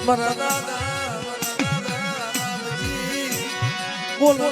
મારા દાદા રામજી બોલો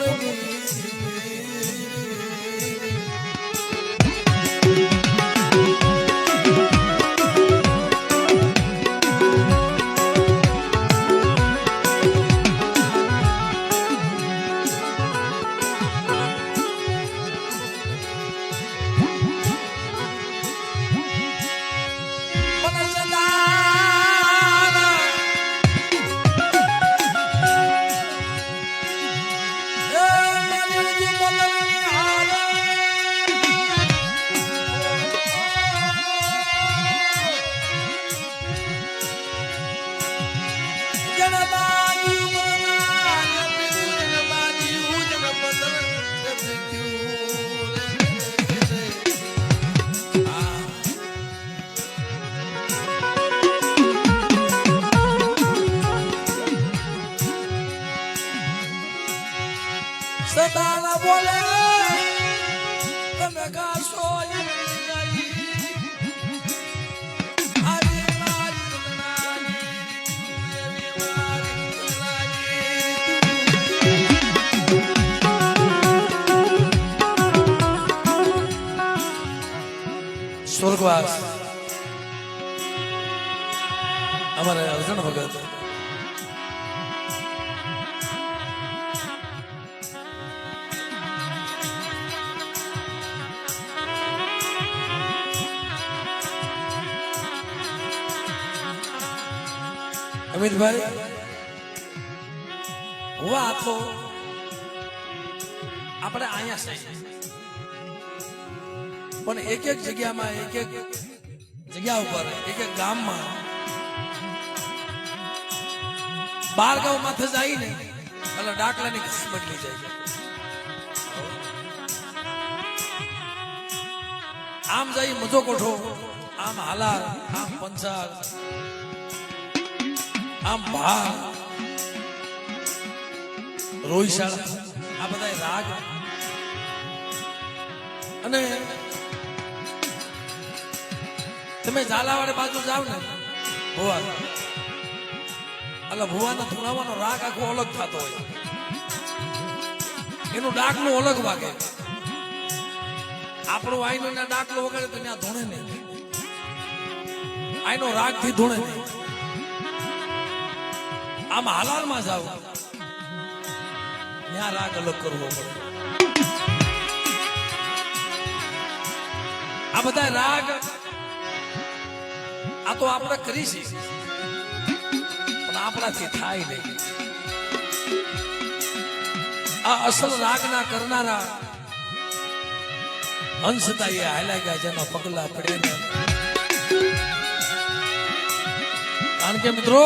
સદાના બોલે તમે ગાશો સ્વર્ગવાસ અમારે અર્જુન ભગત અમિતભાઈ હુઆ તો આપણે અહીંયા છે પણ એક એક જગ્યામાં એક એક જગ્યા ઉપર એક એક ગામમાં 12 ગામ માથે જાય ને એટલે ડાકલાની ખુશી બદલી જાય. આમ જાય મજો કોઠો, આમ હાલાર, આમ પંચાળ, આમ ભા રોહિશાળા, આ બધા રાગ અને તમે ઝાલાવાડ બાજુ જાવ ને ભુવા એટલે ભુવાના ધુણાવાનો રાગ આખો અલગ થતો હોય, એનું ડાકલું અલગ વાગે. આપણું આઈનો ના ડાકલો વગાડે તો ત્યાં ધૂણે નહીં, આઈનો રાગ થી ધૂણે નહીં. આમ હાલારમાં જાવ ત્યાં રાગ અલગ કરવો પડે. આ બધા રાગ આ તો આપણે કરીશી પણ આપણાથી થાય નહીં. આ અસલ રાગના કરનારા હંસતા એ હાલ્યા ગયા જેના પગલા પડ્યા. કારણ કે મિત્રો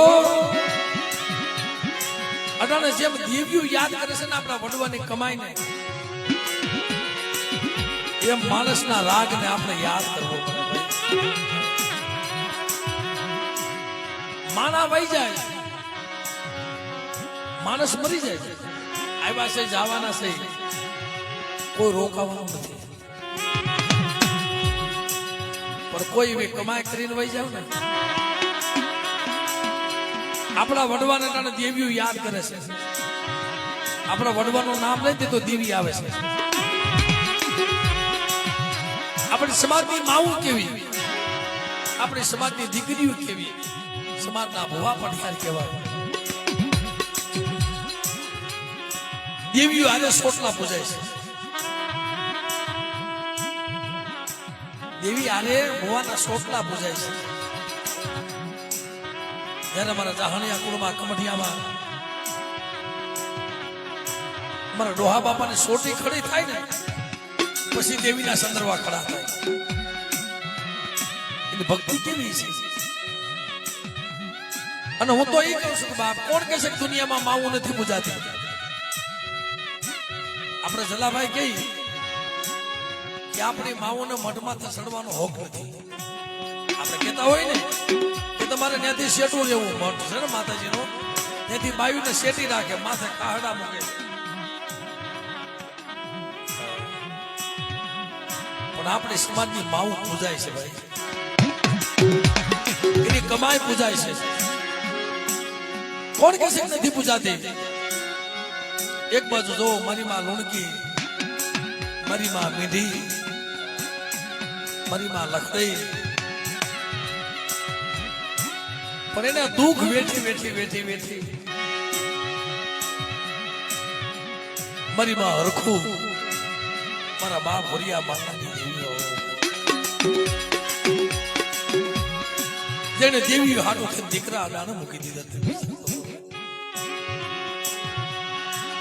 અટાણે જેમ દેવ્યું યાદ કરે છે ને આપણા વડવાની કમાઈને, એમ માણસના રાગને આપણે યાદ કરવો પડે. માણા વહી જાય, માણસ મરી જાય, આવ્યા છે જવાના છે, કોઈ રોકાવાનું નથી. પણ કોઈ એવી કમાઈ કરીને વહી જાવ ને, આપણા વડવાને ટાણે દેવ્યું યાદ કરે છે. આપણા વડવાનું નામ લઈ તો દેવી આવે છે. આપણી સમાજની માવું કેવી, આપણી સમાજની દીકરીઓ કેવી, સમાજના ભુવા પઢિયાર કહેવાય. દેવીઓ આજે સોટલા પૂજાય છે. દેવી આરે ભુવાના સોટલા પૂજાય છે. જયારે અમારા જાહણિયા કુળમાં કમઠિયામાં અમારા ડોહા બાપાની સોટી ખડી થાય ને પછી દેવીના સંદર્ભા ખડા થાય. એની ભક્તિ કેવી છે. અને હું તો એ કહું છું કે બાપ કોણ કહે છે કે દુનિયામાં માવું નથી પૂજાતી. આપણે જલાભાઈ કહી કે આપણી માઓને મઢમાં સડવાનો હોક નથી. આપણે કહેતા હોય ને કે તમારે ત્યાંથી શેઠું રહેવું, મઠ છે ને માતાજીનો, ત્યાંથી બાયુને શેટી રાખે, માથે કાહડા મૂકે. પણ આપણે સમાજની માવું પૂજાય છે ભાઈ, એની કમાઈ પૂજાય છે. કોણ કે છે નથી પૂજાતી? એક બાજુ જો મારી માં લુણકી, મારી માં મીઠી, મારી માં લખડી, પણ એને દુઃખ વેઠી વેઠી વેઠી વેઠી મારી માં હરખું મારા બાપ ભરિયા માતાની દેવીઓ જેને દેવી હાટો દીકરા અડાને મૂકી દીધા.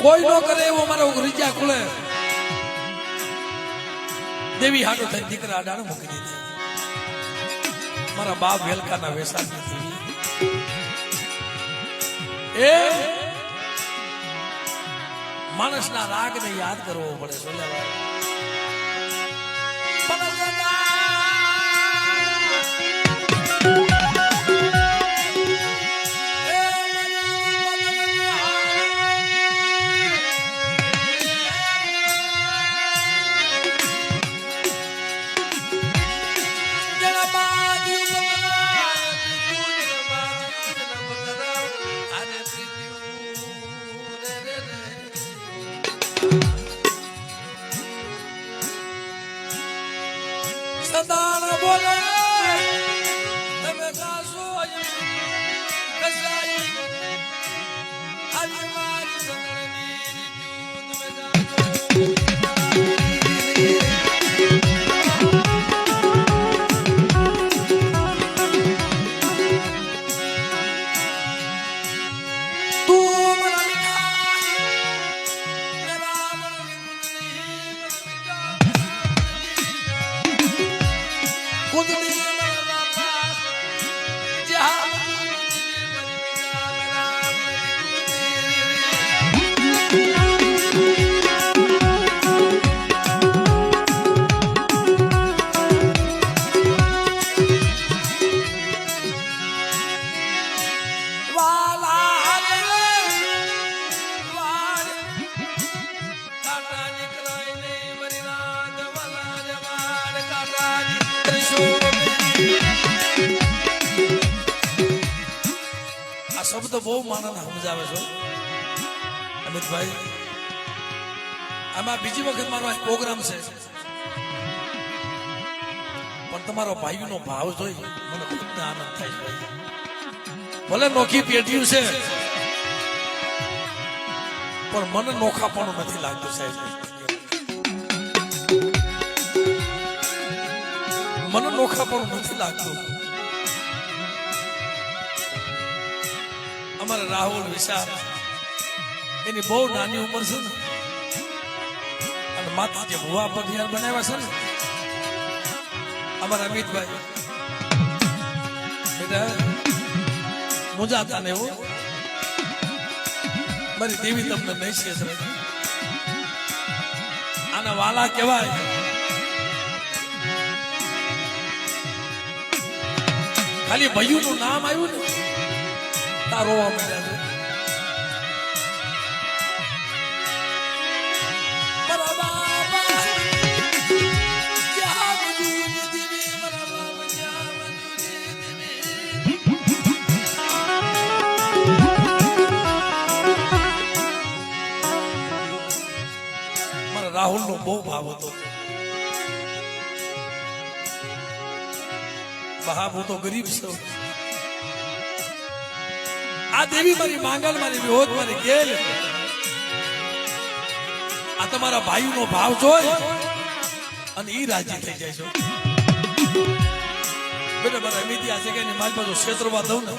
કોઈ નો કરે એવો મારો રીજા ખુલે, દેવી હાટો થઈ દીકરા અડાને મૂકી દીધા. મારા બાપ વેલકાના વેસાની દેવી એ માણસના રાગને યાદ કરવો પડે. સદાન બોલે તમે ગાશો કસાઈ આજે મારી સંગણની તમે ગાશો. આ શબ્દ બહુ માણસને સમજાવે છે અમિતભાઈ. આમાં બીજી વખત મારો પ્રોગ્રામ છે, પણ તમારો ભાઈનો ભાવ જોઈ મને ખૂબ આનંદ થાય છે. ભલે નોખી પેઢીયું છે પણ મને નોખાપણું નથી લાગતું સાહેબ. મને નોખાપણું નથી લાગતું. અમારા રાહુલ વિશાલ એની બહુ નાની ઉંમર છે ને, અને માતા જે ભુવા પગિયાર બનાવ્યા છે ને અમારા અમિતભાઈ બેટા મુજાતા ને એવું મારી દેવી તમને નહીં છે. આના વાલા કહેવાય. ખાલી ભયું નું નામ આવ્યું ને તારો મળ્યા છે. મારા રાહુલ નો બહુ ભાવ હતો. બાપ હું તો ગરીબ છું. આ દેવી મારી માંગલ, મારી વિહોત, મારી ગેલ, આ તમારા ભાઈ નો ભાવ જોઈ અને ઈ રાજી થઈ જાય છે. બેટા મારા અમિતિયા છે કે મારી બાજુ ક્ષેત્રમાં દઉં ને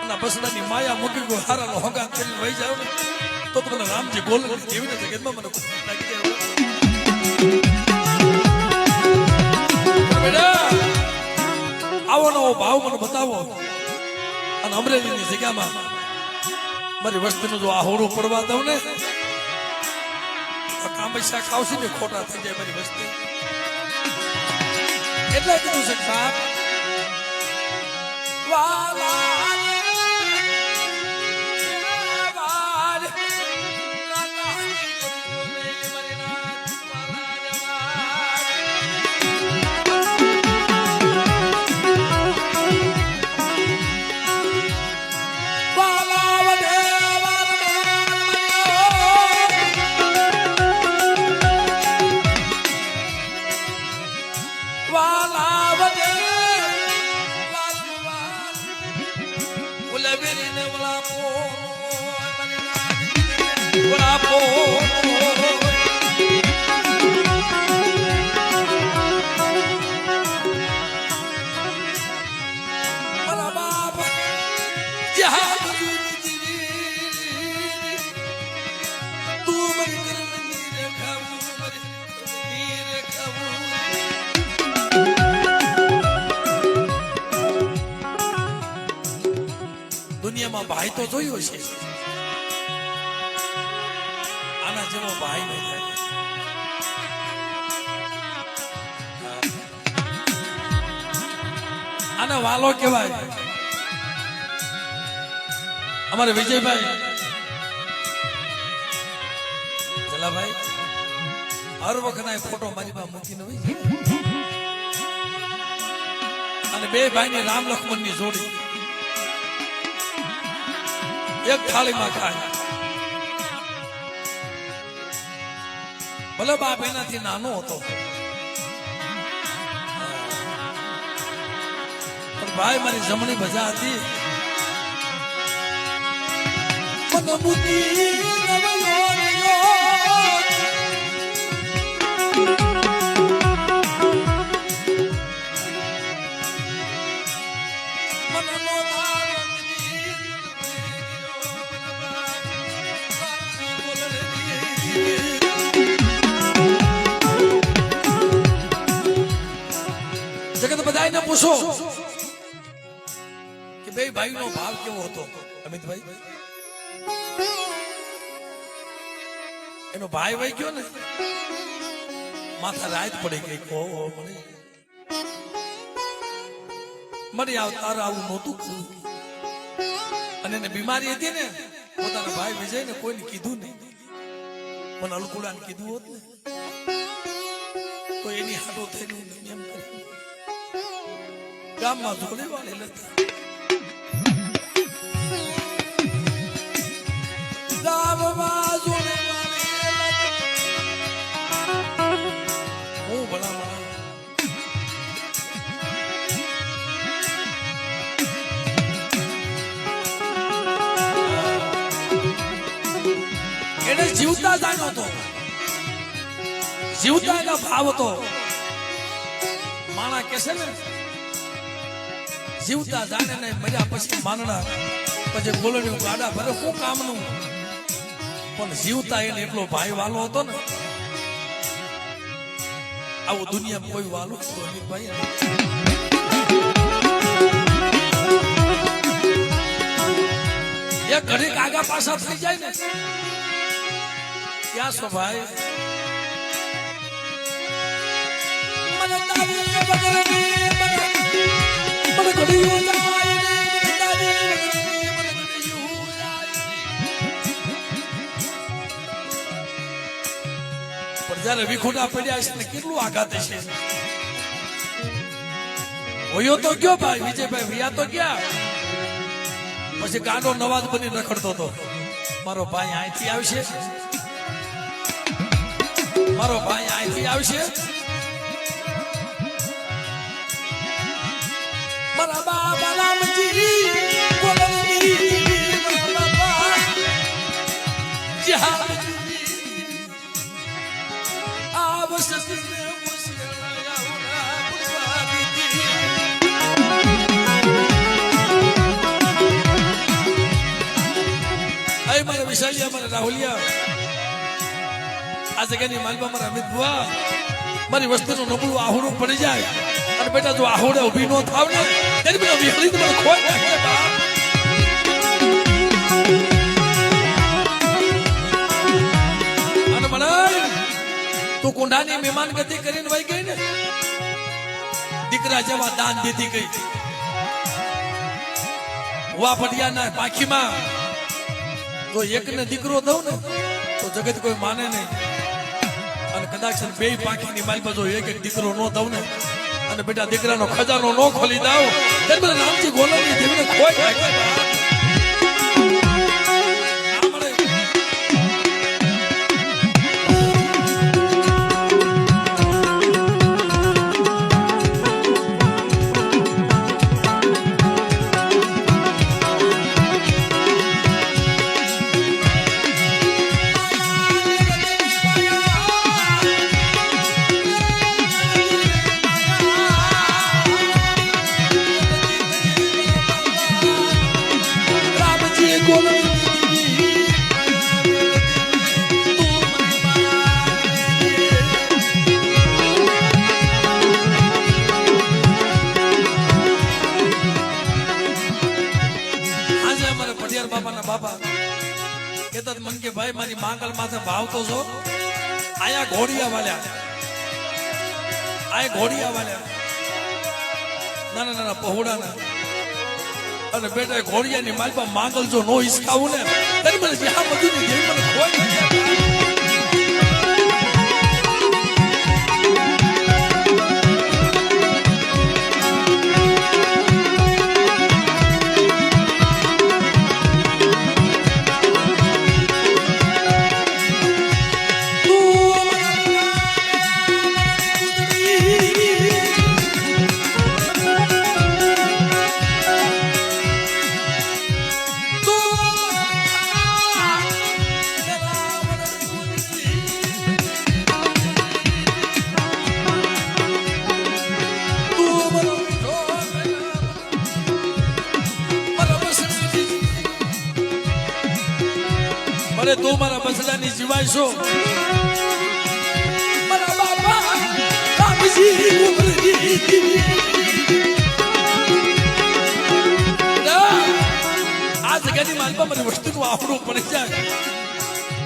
અને બસડાની માયા મૂકી ગયો હારાનો હોગા કરીને વહી જાવ ને તો મને રામજી બોલ દેવી ને જગતમાં મને ખૂબ લાગી જાય. બેટા આવો નવો ભાવ મને બતાવો અને અમરેલીની જગ્યામાં મારી વસ્તીનું જો આહોડું પડવા દઉં ને કામ પૈસા ખાવશે ને ખોટા થઈ જાય મારી વસ્તી. એટલે કીધું છે બાપ વાલા દુનિયામાં ભાઈ તો જોયો છે, આના જેવો ભાઈ નહીં થાય. આને વાલો કહેવાય. અમારે વિજયભાઈ જલાભાઈ હર વખત આ ફોટો મારી પાસે મૂકીને હોય અને બે ભાઈ ની રામ લક્ષ્મણ ની જોડી એક થાળીમાં ખાય. ભલે બાપ એનાથી નાનો હતો પણ ભાઈ મારી જમણી ભજા હતી. જગત બધાને પૂછો કે બે ભાઈ નો ભાવ કેવો હતો. અમિતભાઈ એનો ભાઈ ભાઈ ગયો ને માથા રાત પડી ગઈ. મને તારે આવું નહોતું કરવું. અને એને બીમારી હતી ને પોતાના ભાઈ વિજય ને કોઈને કીધું નહીં. મને અલકુડાને કીધું હોત ને તો એની હાટો થઈને એમ કરી ગામમાં જોડે વાળે લેતા ગામમાં જોડે હું ભલા એને જીવતા જાણ્યો હતો, જીવતા એનો ભાવ હતો. માણા કે છે ને જીવતા જાણે ને મર્યા પછી માનડા પછી બોલણી ગાડા ભરે શું કામનું. પણ જીવતા એને એટલો ભાઈ વાલો હતો ને આવું દુનિયામાં કોઈ વાલો ભાઈ. એક ઘડીક આગા પાછા થઈ જાય ને ક્યાં છો ભાઈ. જયારે વિખુટા પડ્યા છે ને કેટલું આઘાત છે. હોયો તો ગયો ભાઈ વિજયભાઈ વિયા તો ગયા. પછી ગાંડો નવાજ બની રખડતો હતો. મારો ભાઈ અહીંથી આવશે, મારો ભાઈ અહીંથી આવશે. મારા બાબા રામજી મારા વિશાલિયા મારા રાહુલિયા આ જગ્યાની માલમાં મારા અમિત બુઆ મારી વસ્તીનું નબળું આહોડું પડી જાય અને બેટા જો આહોડે ઉભી નો થાવ ને તેની બેટા વિહળી મને ખોઈ નાખે બાપ. અને મને તું કુંડાની મહેમાન ગતિ કરીને વહી ગઈ ને દીકરા જેવા દાન દીધી ગઈ. વા ફટિયાના પાખીમાં જો એકને દીકરો દઉં ને તો જગત કોઈ માને નહીં. અને કદાચ બે પાખીની માલમાં જો એક દીકરો ન દઉં ને અને બેટા દીકરાનો ખજાનો ન ખોલી દઉં ત્યારે બધા નામથી ગોલાની દેવીને ખોઈ નાખે. મારે પઢિયાર બાપાના બાપા કહેતા મન કે ભાઈ મારી માંગલ માથે ભાવતો છો આયા ઘોડિયા વાલ્યા નાના નાના પહોળાના અને બેટા ઘોડિયાની માલપા માંગલ જો નો હિસકાવું ને તરી મને જ્યાં બધું ની દેવી મને ખોઈ અરે તું મારા બસડાની જીવાય છો મારા બાપા બાપજી આ જગ્યાની માલપા મને વસ્તુનું આહુડું પડી જાય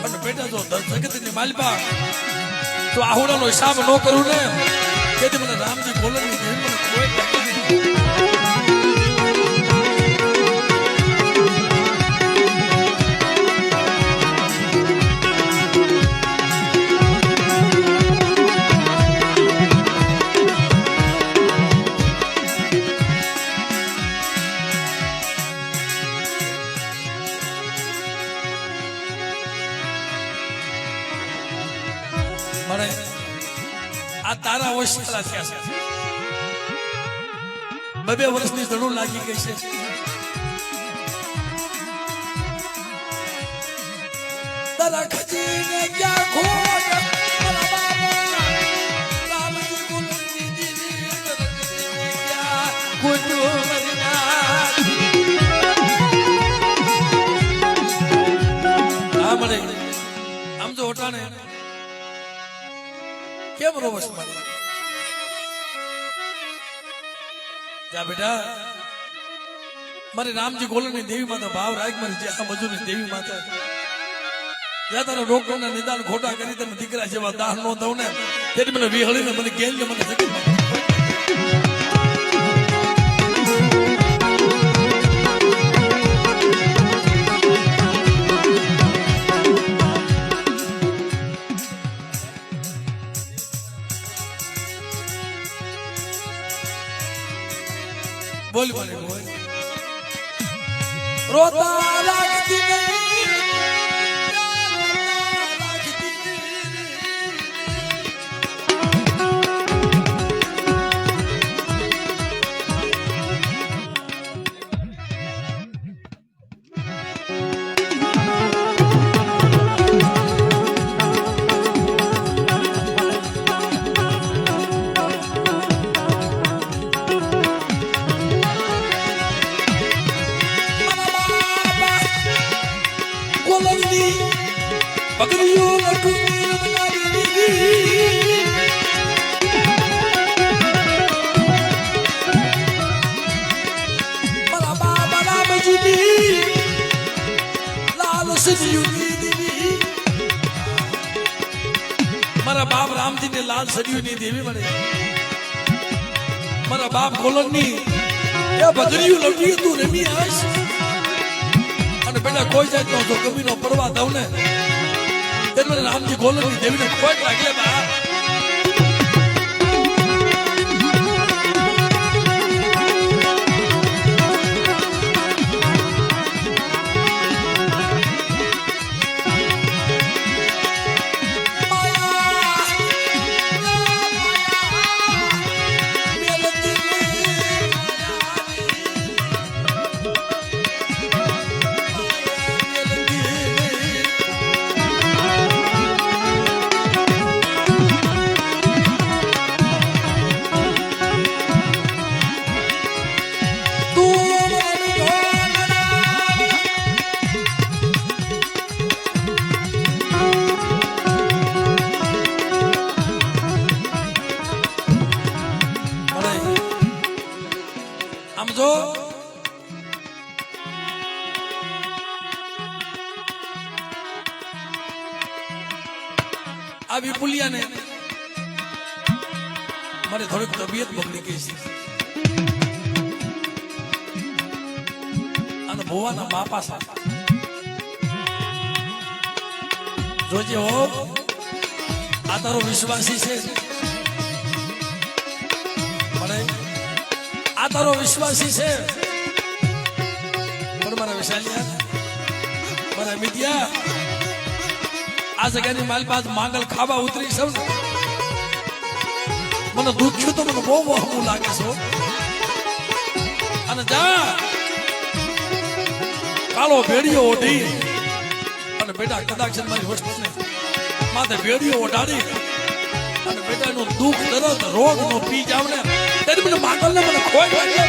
અને બેટા જો જગતની માલપા તો આહુડાનો હિસાબ ન કરું ને તેથી મને રામજી બોલવાની મને કોઈ આ તારા અવસ્થા થયા છે 2 વર્ષની જરૂર લાગી ગઈ છે તારા ખજીને ક્યાં ખોટ આમ જો હોટાને કેમ રોવસ મારી જા બેટા મારી રામજી ગોલની દેવી માતા ભાવ રાખ મારી જ્યાં મજૂરી દેવી માતા જ્યાં તારા રોગના નિદાન ખોટા કરી તને દીકરા જેવા દાહ નો દઉં ને તેથી મને વિહળીને મને ગેલ ને મને શકી बोल बोले बोल रोता लगती नहीं મારા બાપ રામજી ને લાલ સડિયું ની દેવી મળે મારા બાપ ગોલન ની એ બદરીયું લવડી તું રમી આવીશ અને બેટા કોઈ જાય તો કમી નો પરવા દઉં ને તેને રામજી ગોલન ની દેવી ને કોઈ લાગે બા આ વિપુલિયાને મારી થોડીક તબિયત બગડી ગઈ છે અને ભુવાના બાપા સાથે જોજે હો આ તારો વિશ્વાસી છે આ તારો વિશ્વાસી છે પણ મારા વિશાલિયા મારા મિત્યા આ જગ્યાની મારી પાસે માંગલ ખાવા ઉતરી સૌ મને દુઃખ થયું તો મને બહુ વહમું લાગે છે અને જા કાળો ભેડિયો ઓઢી અને બેટા કદાચ મારી વસ્તુને માથે ભેડિયો ઓઢાડી અને બેટાનું દુઃખ દર્દ રોગ નો પી જાવ ને ત્યારે મને માંગલ ને મને ખોઈ લાગે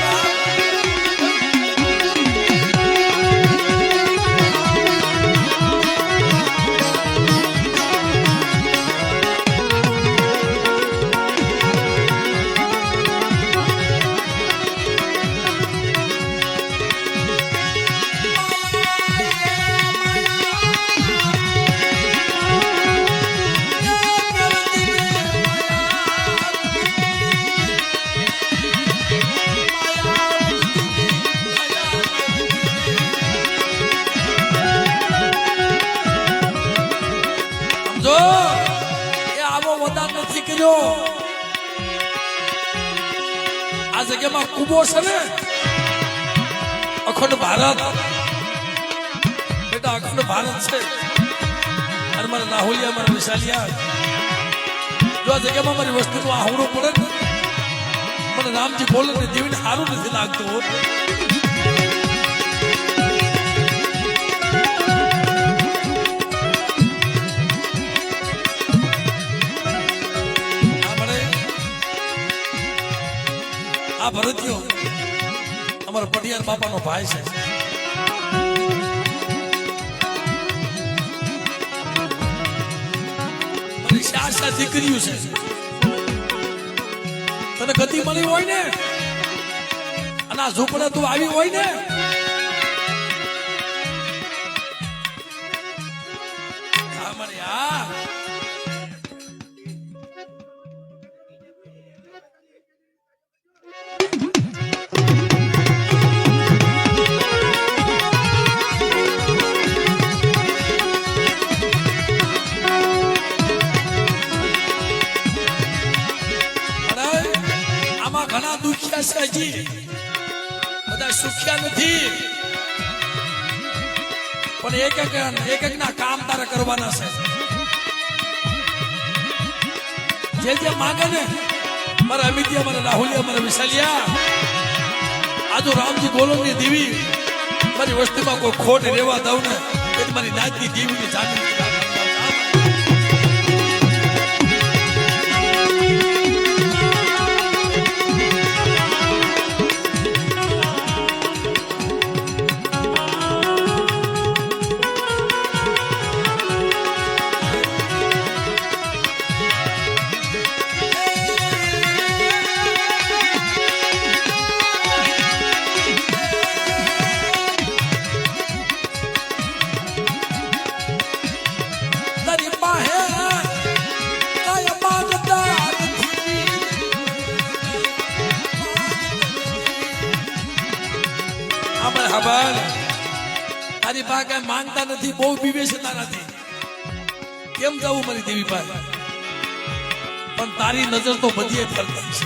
આ જગ્યામાં કુબો છે ને અખંડ ભારત બેટા અખંડ ભારત છે અને મારા લાહોલિયા મારા વિશાલિયા જો આ જગ્યામાં મારી વસ્તુનું આહુડું પડે ને મને રામજી બોલે ને દેવીને સારું નથી લાગતું આ ભરતીયો અમારો પટિયાર બાપાનો ભાઈ છે મારી શાસા દીકરીઓ છે તને ગતિ મળી હોય ને અને આ ઝૂંપડા તું આવી હોય ને અમારે આ ઘણા દુખ્યા છે હજી બધા સુખ્યા નથી પણ એક એક ના કામ તારે કરવાના છે જે માંગે ને મારા અમિતિયા મારા રાહુલિયા મારા વિશાલિયા આજો રામજી ગોલમની દેવી મારી વસ્તીમાં કોઈ ખોટ રહેવા દઉં ને એ મારી નાચની દેવીની જાગૃતિ તારી પાસે કઈ માંગતા નથી બહુ વિવેચતા નથી કેમ જવું મારી દેવી પાસે પણ તારી નજર તો બધી ફરતી છે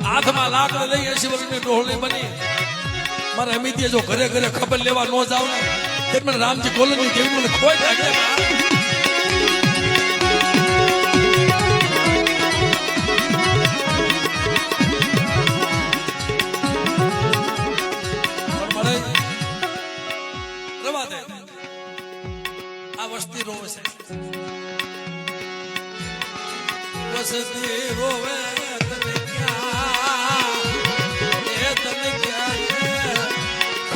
હાથમાં લાકડ લઈ 80 વર્ષની ડોહળી બની મારા અમિતિએ જો ઘરે ઘરે ખબર લેવા ન જાવ ને તે મને રામજી ગોલમની દેવી મને ખોઈ લાગે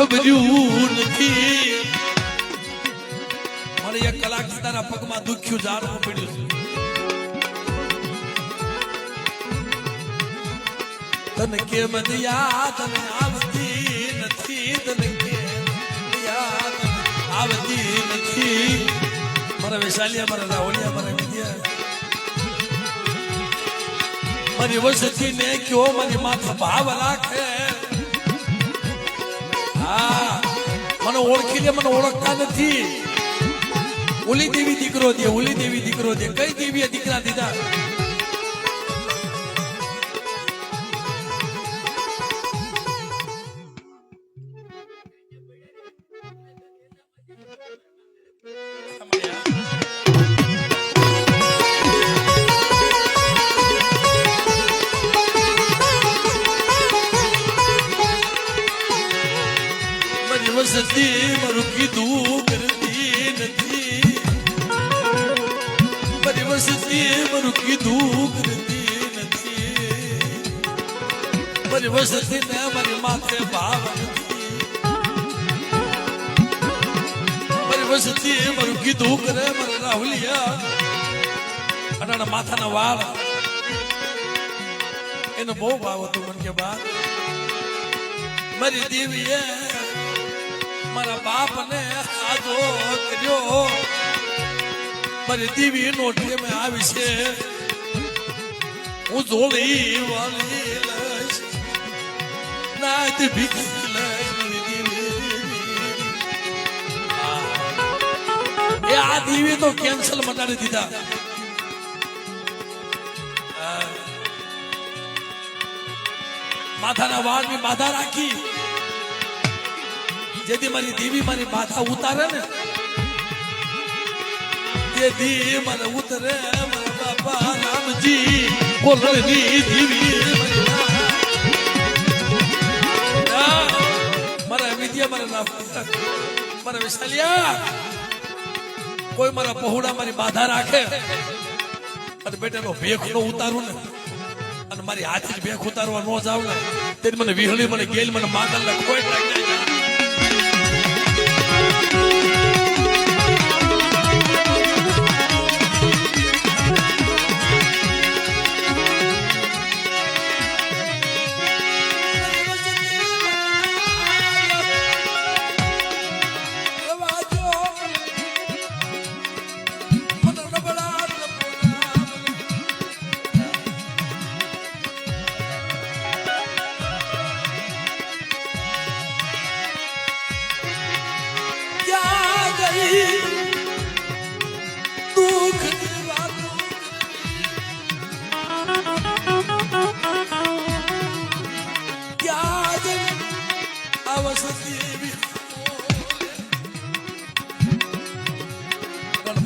ખબર્યું નથી. મને એક કલાક તારા પગમાં દુખ્યું જાણવું પડ્યું છે. તને કેમ યાદ આવતી નથી, તને કેમ યાદ આવતી નથી. મારા વૈશાલિયા, મારા રાવલિયા, મારા વિદ્યા, મારી વસતી ને કયો મારી માથા ભાવ રાખે. હા, મને ઓળખી લે, મને ઓળખતા નથી. ઓલી દેવી દીકરો દે, ઓલી દેવી દીકરો દે. કઈ દેવીએ દીકરા દીધા? વસતી મારું કીધું કરતી નથી. મારી વસતી મારું કીધું કરતી નથી. મારી વસતી ને મારી માથે ભાવ નથી. મારી વસતી મારું કીધું કરે. મારા રાહુલિયા અટાણા માથાના વાળ એનો બહુ ભાવ હતો. મન કે બા મારી દેવીએ મારા બાપ ને આજો કર્યો. મારી દેવી નો ટેમ આવી છે. હું જોડી વાળી લઈશ, નાત ભીખી લઈશ. એ આ દેવી તો કેન્સલ મટાડી દીધા. માથાના વાળ ની બાધા રાખી. જેથી મારી દેવી મારી માથા ઉતારે ને તેથી મને ઉતરે. મારા બાપા રામજી કોલની દેવી મારા વિદ્યા, મારા વિશાલિયા. કોઈ મારા પહોળા મારી બાધા રાખે અને બેટાનો ભેખ નો ઉતારું ને અને મારી હાથે જ ભેખ ઉતારવા ન જાવ ને તેથી મને વિહળી, મને ગેલ, મને માગલ ને કોઈ લાગી જાય.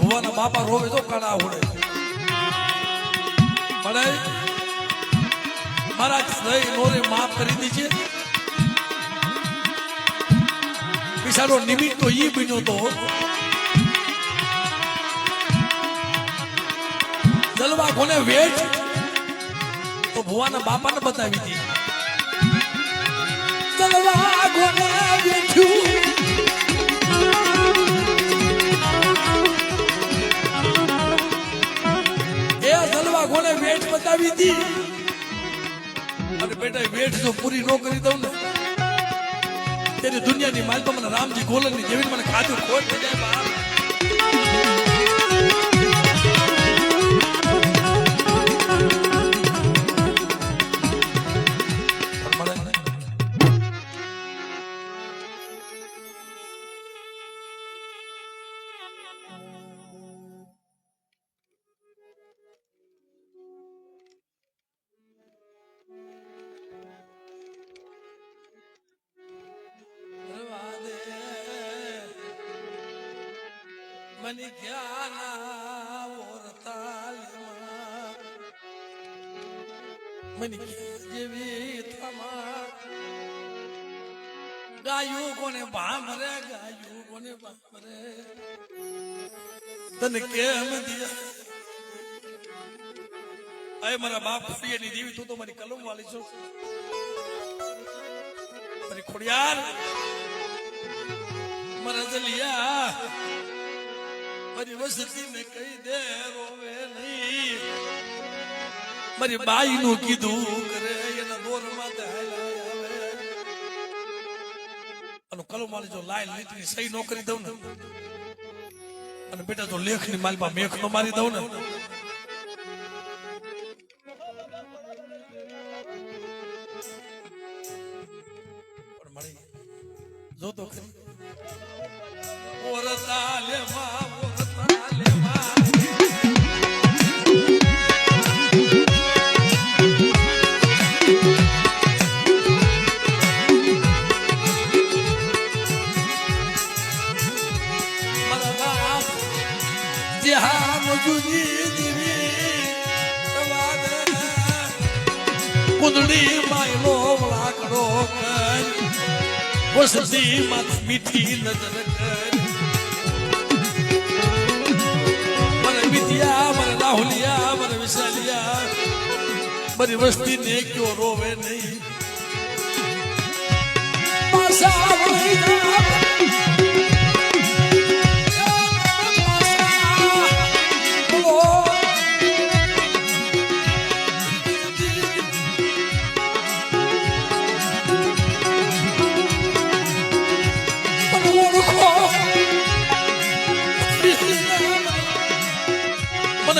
ભુવાના બાપા રોવે તો કાળા હોડે. મને મારા દઈ નોરે માફ કરી દીજે. બિચારો નિમિત્ત તો ઈ બન્યો તો જલવા કોને વેઠ તો ભુવાના બાપાને બતાવી હતી. જલવા કોને વેઠ્યું કોને વેઠ બતાવી હતી. અને બેટા વેઠ જો પૂરી ન કરી દઉં ને તેની દુનિયાની માલ તો મને રામજી ગોલનની જેવી મને ખાધું ખોટ થઈ જાય. બાપ મને ક્યાંના ઓરતાલમાં મને જેવી થમા ગાયું કોને ભામરે, ગાયું કોને ભામરે. તને કેમ દિયા અય મારા બાપ ની દેવી, તું તો મારી કલમ વાળી છો. મારી ખોડિયાર મરજલિયા મારી વસતી ને કહી દે રોવે નહીં મારી બાઈ નું કીધું કરે એના દોરમાં આવે અને કલમાલી જો લાઈન લીટની સહી નો કરી દઉં ને અને બેટા જો લેખ ની માલમાં મેખ નો મારી દઉં ને પણ મળી જો તો ખરી ઓરતા લે માં કુંદડી માયલો લાકડો કર વસતી માં મીઠી નજર કર મને વિદ્યા મને રાહુલિયા મને વિશાલિયા મારી વસ્તી ને ક્યો રોવે નહીં પાસા વળી જા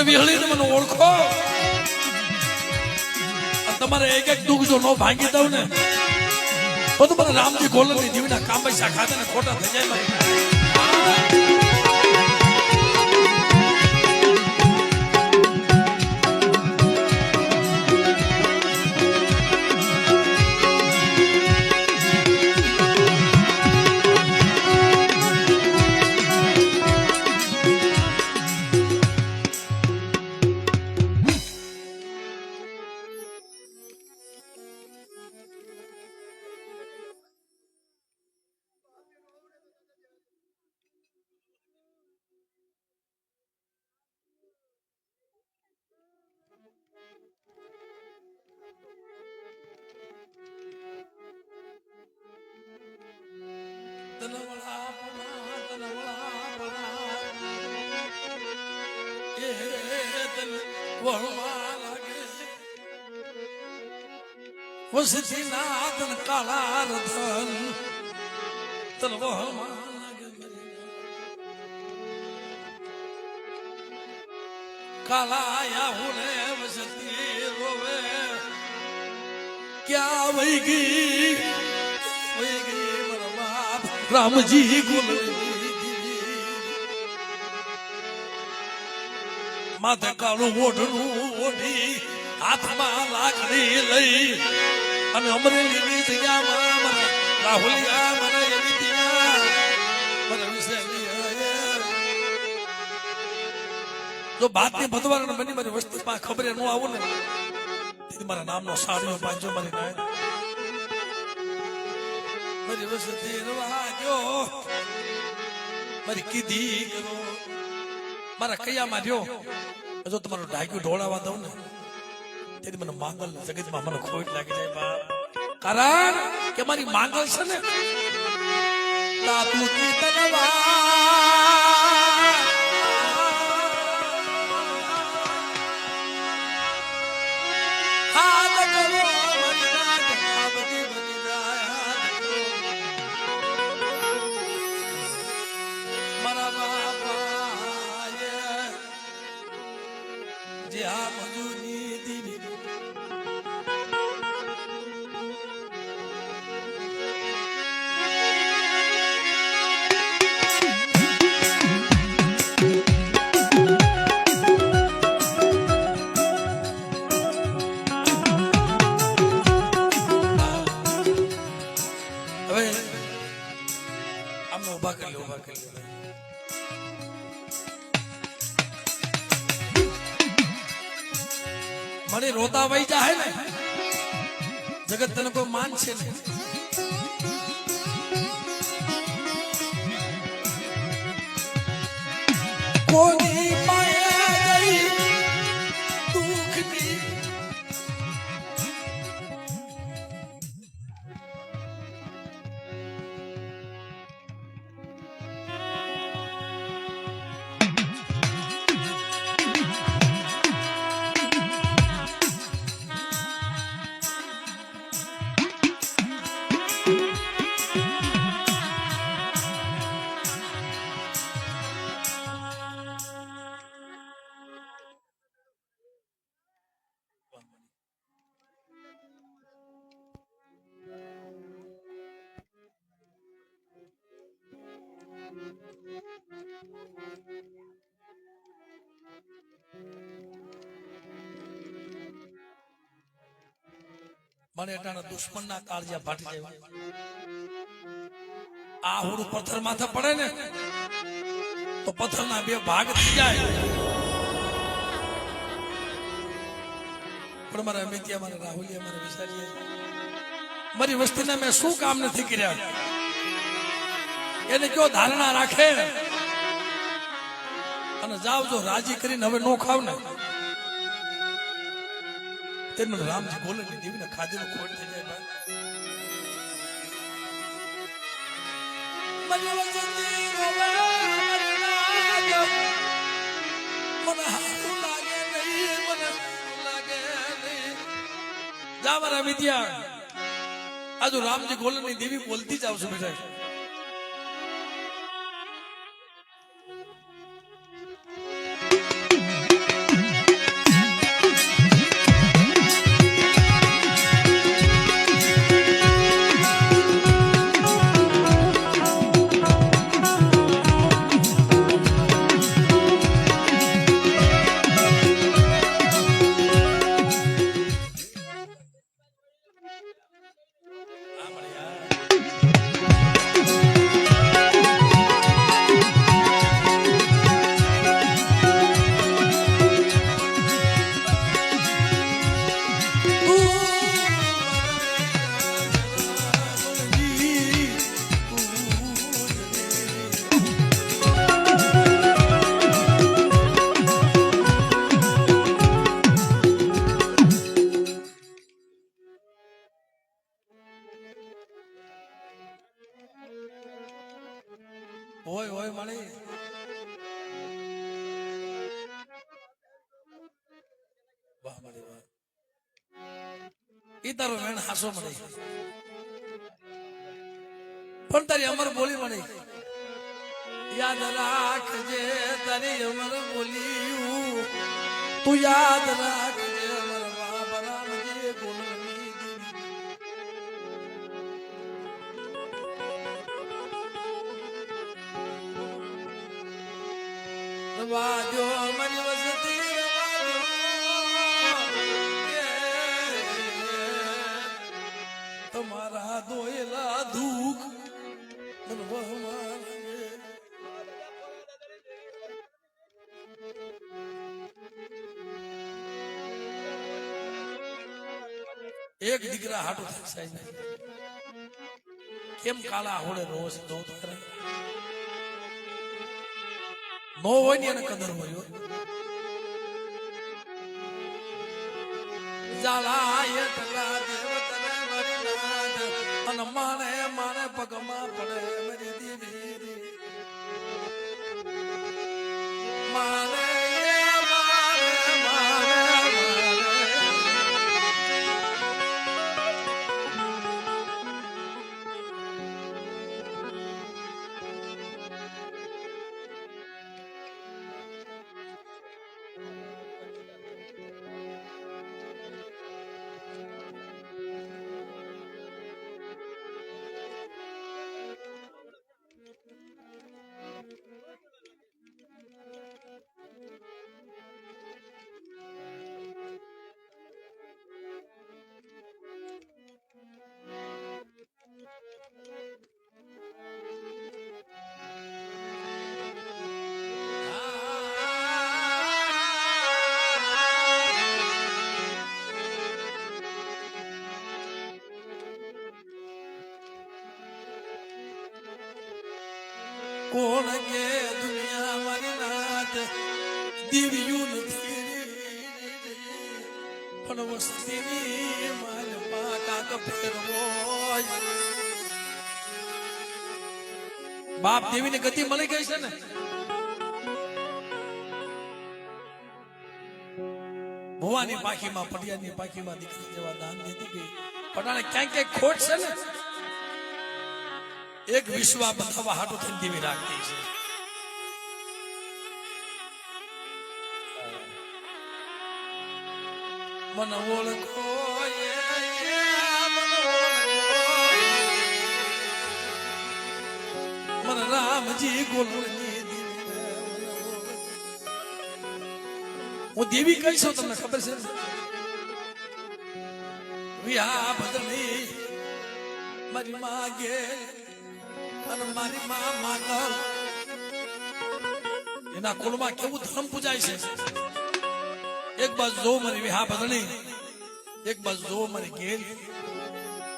વિહળીને મને ઓળખો તમારે એક એક દુઃખ જો નો ભાંગી દઉં ને તો તમારે રામજી ગોલની જીવના કામ પૈસા ખાતે ને ખોટા થઈ જાય મારી વસતી નાદન કાળા રતન તલવહમાં લાગે કાળા આહુને વસતી રોવે ક્યાં વહી ગઈ મારા બાપ રામજી ગુલરી માથે કાળું ઓઢણું ઓઢી હાથમાં લાકડી લઈ અને અમરેલીની જગ્યામાં મારા રાહુલિયા મારા એવી ત્યાં મારા વિશાલિયા જો બાતની ભદવારણ બની મારી વસ્તી પાસે ખબરે ન આવું ને મારા નામનો સાડીઓ પાંચો મારી નાય મારી વસ્તી રવાજો મારી કીધી કરો મારા કયામાં રહ્યો જો તમારો ઢાક્યું ઢોળાવા દઉં ને તેથી મને માંગલ જગતમાં મને ખોટ લાગી જાય બાપ કારણ કે મારી માંગલ છે ને તાતુતી તલવાર હાથ કરો મારી રાત બધી બની જાય મારા બાપા જે આ મજૂરી દીધી મને રોતા વહી જાય ને જગત તને કોઈ માન છે ને કોની માયા ગઈ દુઃખની મને એટાના દુશ્મનના કાળજા ફાટી જાય આ હુડ પથ્થર માથે પડે ને તો પથ્થરના બે ભાગ થઈ જાય પણ મારા મિત્યા મારા રાહુલિયા મારા વિચારીએ મારી વસ્તીને મેં શું કામ નથી કર્યા એને કયો ધારણા રાખે અને જાવ જો રાજી કરીને હવે નો ખાવ ને તેમને રામજી બોલે ને દેવીને ખાધેલો ખોટ થઈ જાય ભાઈ મને વસતી રોવે મને હારું લાગે નહીં મને લાગે નહીં જા મારા વિદ્યા આજુ રામજી ગોલન ની દેવી બોલતી જ આવશે બેટા ઓય ઓય મળી વાહ મળી વાહ ઈ તારો વેણ હાસો મળી પણ તારી અમર બોલી મળી યાદ રાખજે તારી અમર બોલી તું યાદ રાખજે અમર બાબરામજી બોલની વાજો મની વસતી તમારા દોયલા દુઃખ એક દીકરા હાટો થાય કેમ કાલા હોડે રોજ દો કરે નો હોય ને એને કદર હોય જાળાય એટલા દેવતને મરીનાથ અને માને માને પગમાં પડે મારી દેવી માને કોણ કે દુનિયા મારી નાથ દિવ્યું નથી પણ વસ્તીની માલ પાકા ફેરવો બાપ દેવીની ગતિ મળી ગઈ છે ને ભુવાની પાખીમાં પટિયાની પાખીમાં દીકરી જેવા દાન દીધી ગઈ પટાણે ક્યાંક ક્યાંક ખોટ છે ને એક વિશ્વ બતાવવા હાટો થઈને દેવી રાખતી છે મન ઓળખો મન રામજી ગોલની હું દેવી કહીશું તમને ખબર છે વિહા ભજની મારી માં ગે અને મારી માં માગલ એના કુળમાં કેવું ધર્મ પૂજાય છે. એક બાજુ જો મારી વિહા ભજની, એક બાજુ જો મારી ગેલ.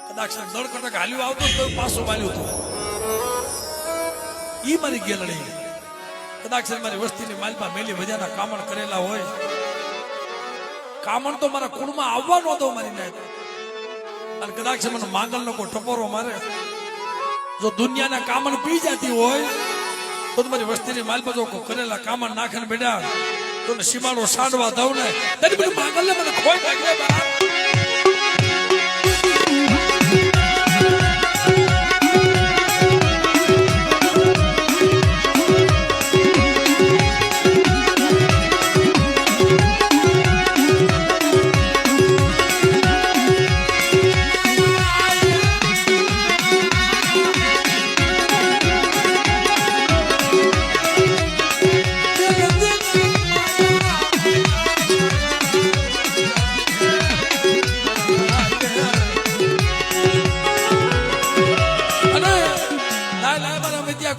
કદાચ દળકટક હાલ્યું આવતો તો પાછું વાલ્યું હતું. ઈ મારી ગેલડી કદાચ મારી વસ્તીની માલમાં મેલી વજાના કામણ કરેલા હોય. કામણ તો મારા કુળમાં આવવાનો હતો મારી નાય. અને કદાચ મને માંગલ નો કોઈ ટપોરો મારે, જો દુનિયાના કામણ પી જતી હોય તો તમારી વસ્તીની માલમાં જો કરેલા કામણ નાખે ને બેટા તો સીમાડો સાંડવા દઉં ને ત્યારે બધું માંગલ ને મને ખોઈ નાખે.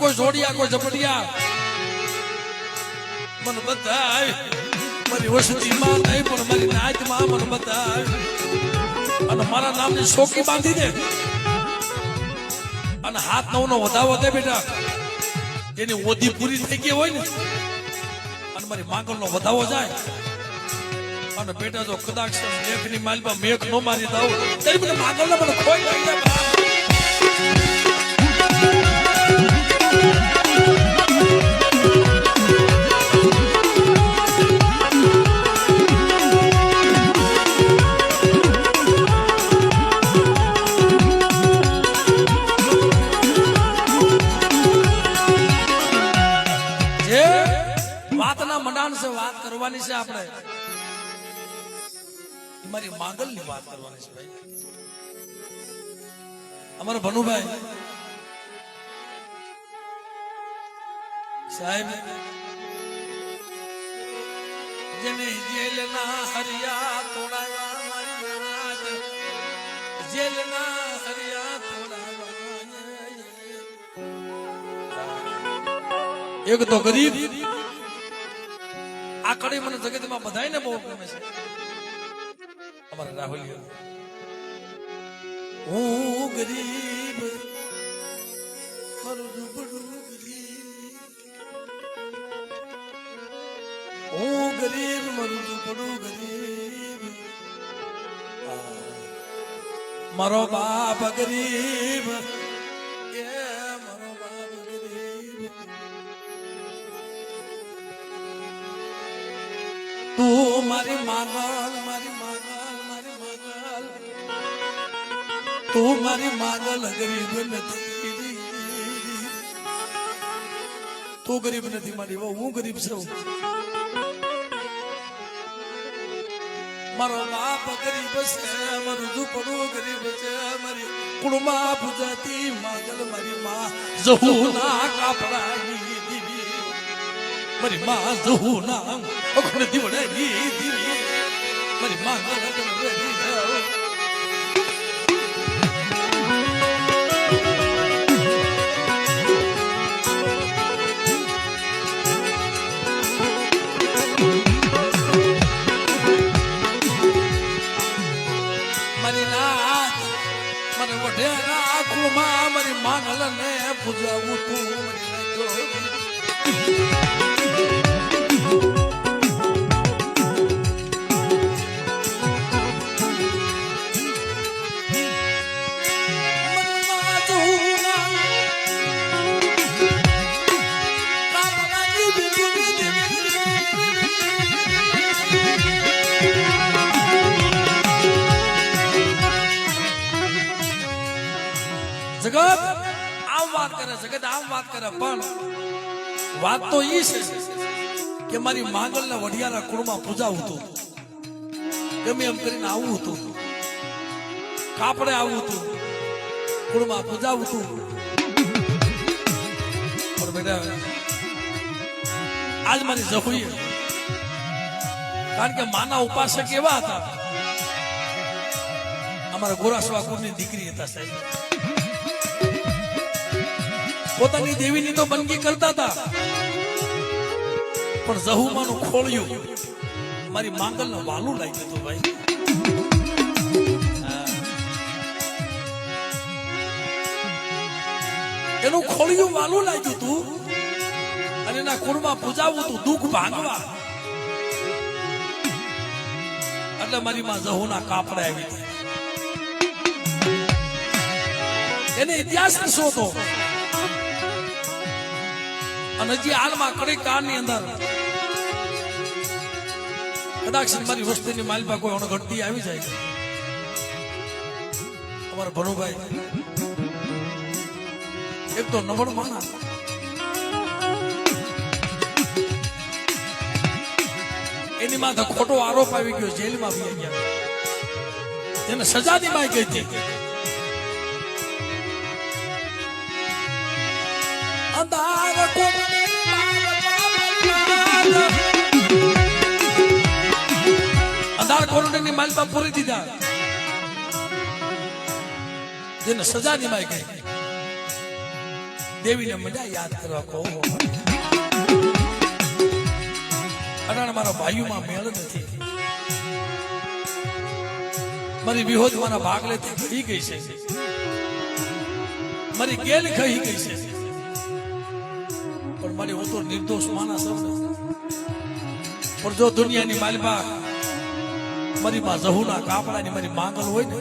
કોઈ જોડિયા કોઈ ઝપડિયા મને બતાય મારી વસતીમાં નહીં પણ મારી નાયતમાં મને બતાય અને મારા નામની શોકી બાંધી દે અને હાથ નવનો વધાવો દે બેટા. એની ઓધી પૂરી થઈ ગઈ હોય ને અને મારી માંગલનો વધાવો જાય અને બેટા જો કદાચ મેઘની માલમાં મેઘ નો મારી દઉં ત્યારે મને માંગલને મને ખોઈ લઈ જાય. વાત કરવાની છે આપણે મારી માંગલ ની વાત કરવાની છે ભાઈ. અમારા ભનુભાઈ સાહેબ જેને જેલના હરિયા તોડાવા મારી નાજ જેલના હરિયા તોડાવા. એક તો ગરીબ આ કડી મને જગતમાં બધાયને બહુ ગમે છે. અમારા રાહુલિયો હું ગરીબ મારું ઝૂંપડું ગરીબ, હું ગરીબ મારું ઝૂંપડું ગરીબ, મારો બાપ ગરીબ એ મારો બાપ ગરીબ. તું મારી માંગલ મારી માંગલ મારી માંગલ તું મારી માંગલ ગરીબ નથી, તું ગરીબ નથી મારી બહુ, હું ગરીબ છું. મારો બાપ ગરીબ છે, મારું ઝૂંપડું ગરીબ છે, મારી કુળમાં પૂજાતી માંગલ મારી માં જહુના કાપડાની દીવી, મારી માં જહુના અખોડ દીવડાની દીવી, મારી માંગલ ગરી જાઓ. મારી માંગલ ને પૂજાવું તું જગત આમ વાત કરે, જગત આમ વાત કરે, પણ વાત તો ઈ છે કે મારી માંગલ ના વઢિયાના કુળમાં પૂજાવું હતું, ગમે એમ કરીને આવું હતું, કાપડે આવું હતું, કુળમાં પૂજાવું હતું. પણ બેટા આજ મારી જહુએ, કારણ કે માના ઉપાસક એવા હતા અમારા ગોરાસવા કુળની દીકરી હતા સાહેબ. પોતાની દેવીની તો બંદગી કરતા હતા, પણ જહુમાનું ખોળ્યું મારી માંગલને વાલું લાગ્યું હતું ભાઈ. એનું ખોળિયું વાલું લાગ્યું હતું અને એના કુળમાં પૂજાવું હતું દુઃખ ભાંગવા. એટલે મારી માં જહુના કાપડા આવી હતી. એને ઇતિહાસ શોધો અને હજી હાલમાં કડી કાળની અંદર કદાચ મારી વસ્તીની માલમાં કોઈ અણઘડતી આવી જાય. અમારા ભનુભાઈ એક તો નબળ માણસ, એની માથે ખોટો આરોપ આવી ગયો, જેલમાં આવી ગયા. એને સજા નિમાઈ ગઈ હતી. અંધાર કોરોનાની માલપા પૂરી દીધા, જેને સજા નિમાઈ ગઈ. દેવીને મજા યાદ કરવા કહો. અટાણે મારા ભાઈઓમાં મેળ નથી. મારી વિહોદ મારા ભાગલે થઈ ગઈ છે, મારી ગેલ ખાઈ ગઈ છે, પણ મારી હું તો નિર્દોષ માણસ છું. પણ જો દુનિયાની માલપા મારી માં જહુના કાપડાની મારી માંગલ હોય ને,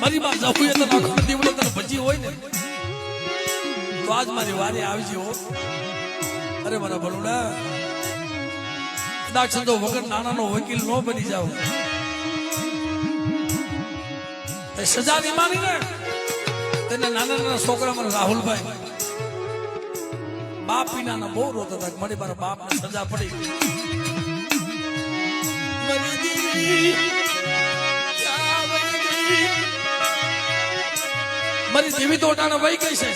મારી માં જહુ એ તો આખો દીવડો તને ભજી હોય ને, તો આજ મારી વારે આવી જવો. અરે મારા ભલુડા, કદાચ જો વગર નાનાનો વકીલ ન બની જાવ, સજા ની માની ને તેને નાના નાના છોકરા મારા રાહુલભાઈ બાપ વિના બહુ રોતા હતા. મારી મારા બાપ ને સજા પડી. મારી દેવી તો અટાણે વહી ગઈ છે,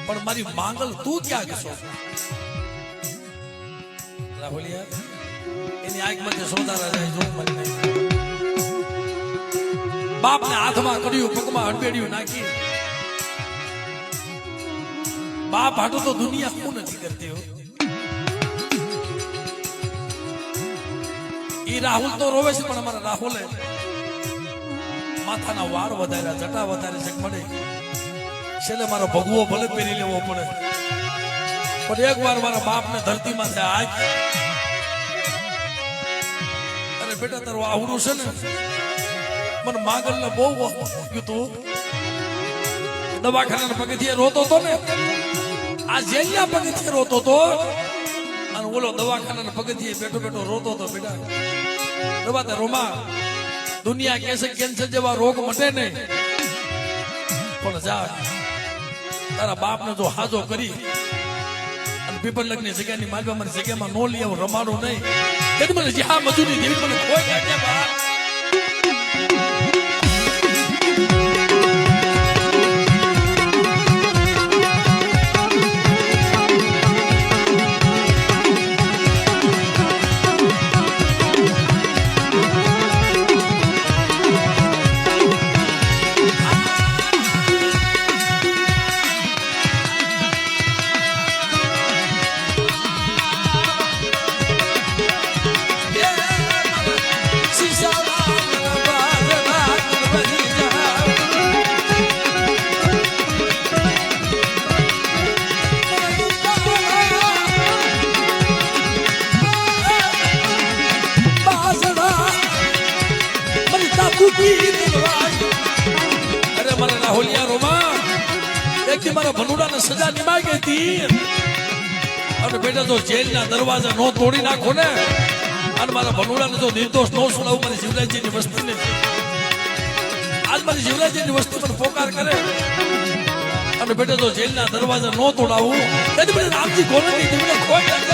પણ મારી માંગલ તું ક્યાં ગયો? રાહુલિયા એની આંખમાંથી સોદારા જાય જો મને. બાપને હાથમાં કર્યું, પગમાં હડબેડિયું નાખી. બાપ હાટું તો દુનિયા શું નથી કરતી હો. ઈ રાહુલ તો રોવે છે, પણ અમારા રાહુલે માથાના વાળ વધાર્યા, જટા વધારે છે મળે. છેલ્લે મારો ભગવો ભલે પહેરી લેવો પડે, પણ એક વાર મારા બાપને ધરતીમાં હાથ, અરે બેટા તારું આવડું છે ને, મને માગલ ને બહુ તું દવાખાના પગથિયે રોતો હતો ને, આ જેલના પગથિયે રોતો હતો, અને ઓલો દવાખાના પગથિયે બેઠો બેઠો રોતો હતો. બેટા દવા રોમા, દુનિયા કહે છે કેન્સર જેવા રોગ મટે ને, પણ જા તારા બાપને જો હાજો કરી અને પીપર લગની જગ્યાની માલવા મારી જગ્યામાં નો લઈ આવું, રમાડું નહીં. તેથી મને જ્યાં મજૂરી દેવી મને કોઈ કાઢ્યા બહાર. અરે મારા રાહુલિયા રોમા, એક મારા ભનુડાને સજા નિમાઈ ગઈ હતી, અને બેટા જો જેલના દરવાજા નો તોડી નાખો ને, અને મારા ભનુડાને જો નિર્દોષ નો સુનાવું, મારી શિવરાજજીની વસ્તીને આજ મારી શિવરાજજીની વસ્તી પણ પોકાર કરે, અને બેટા જો જેલના દરવાજા નો તોડાવું, તેથી મને રામજી ગોરખની તમને કોઈ લાગે.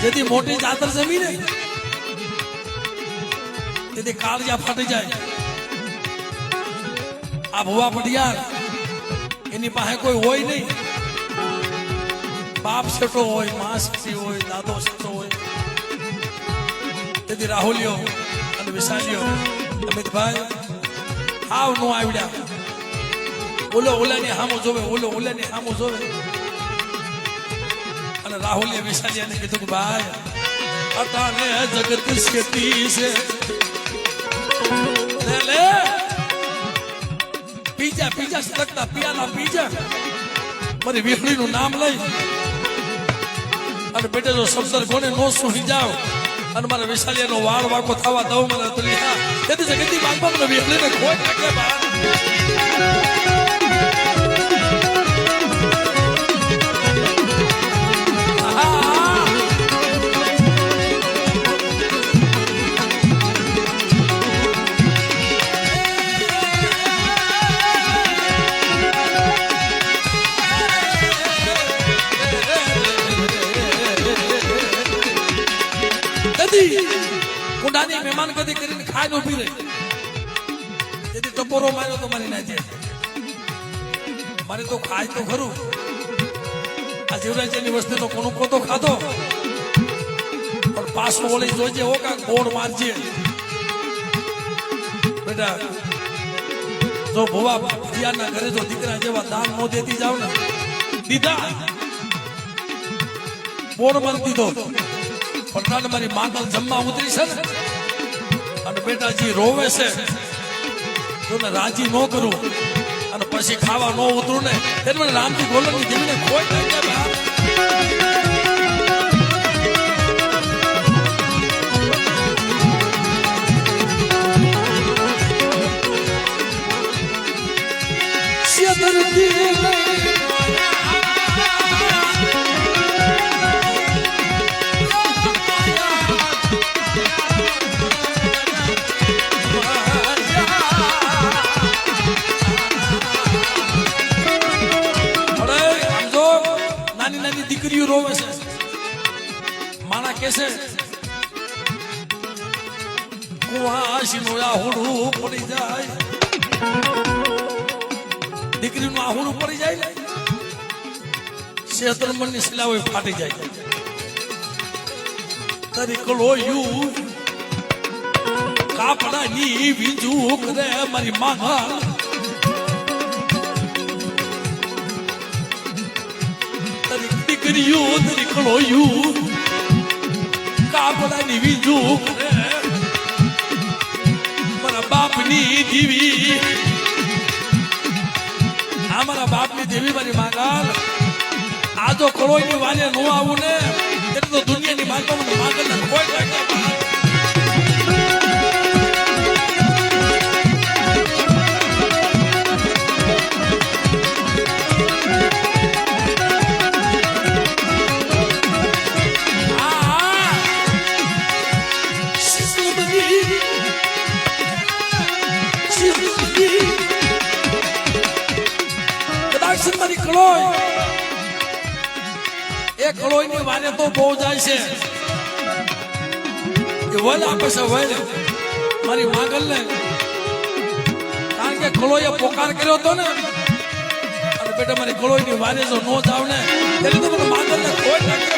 જેથી મોટી જાતર જમી ને તેથી કાળજા ફાટી જાય. આ ભુવા પઢિયાર એની પાસે કોઈ હોય નહીં. બાપ શેઠો હોય, મા શેઠી હોય, દાદો શેઠો હોય. તેથી રાહુલિયો અને વિશાલિયો અમિતભાઈ હાવ નો આવડ્યા. ઓલાની હામો જોવે, ઓલાની હામો જોવે. અને રાહુલિયા વિશાલિયાને કીધું કે ભાઈ અટાને જગત શેતી છે લે પીજા સતકતા પિયાના પીજા મારી વીખડીનું નામ લઈ અને બેટે જો શબ્દ કોને નો સુહી જાવ અને મારા વિશાલિયાનો વાળ વાકો થવા દઉં મને તો લીધા તેથી જગતની માંગમાં મને વીખડીને ખોટ લાગે બા. કુંડાની મહેમાન કદી કરીને ખાઈ ઉભી રહી તેથી ટપોરો માર્યો તો મારી નાખે. મારે તો ખાય તો ખરું. આ જીવરાજની વસ્તુ તો કોનો પોતો ખાધો પણ પાછો વળી જોજે હો કા ગોળ મારજે બેટા. જો ભુવા ભિયાના ઘરે જો દીકરા જેવા દાન નો દેતી જાવ ને દીધા બોર માર દીધો પણ મારી માંગલ જમવા ઉતરી છે ને અને બેટાજી રોવે છે તો રાજી ન કરું અને પછી ખાવા ન ઉતરું ને એટલે મને રામજી ગોલની દેવીને કોઈ દીકરીઓ રોવે છે. માણા કે છે કુવાસીનું આહુડું પડી જાય, દીકરીનું આહુડું પડી જાય ને શેતર મનની શિલાઓ ફાટી જાય. તારી કલોયું કાપડાની બીજું કરે મારી માંગા દીકરીયું તારી કલોયું કાપડાની બીજું કરે મારા બાપની દેવી. આ મારા બાપની દેવી મારી માંગલ. આ જો કલોઈની વાલે નો આવું ને એટલે તો દુનિયાની માંગલ ને કોઈ લાગ્યા. એ કલોઈની વાને તો બહુ જાય છે એ વલ આપે છે વલ મારી માંગલ ને. કારણ કે કલોઈએ પોકાર કર્યો હતો ને અને બેટા મારી કલોઈની વાને જો નો જાવ ને એટલે તો મને માંગલ ને ખોટ લાગે.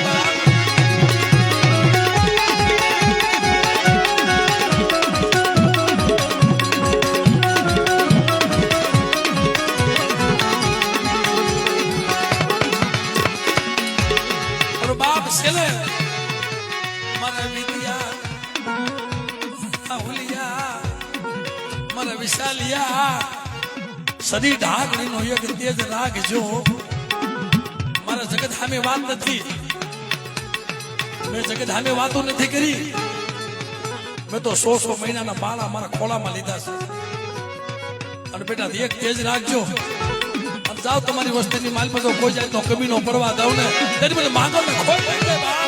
સદી ઢાકડીનો એક તેજ રાખજો. મારા જગત સામે વાત નથી, મેં જગત સામે વાતો નથી કરી. મેં તો 100 મહિનાના બાળા મારા ખોળામાં લીધા છે. અને બેટા એક તેજ રાખજો અને જાઓ તમારી વસ્તીની માલ પર કોઈ જાય તો કમી નો પડવા દઉં ને. મને માંગો ને ખોટ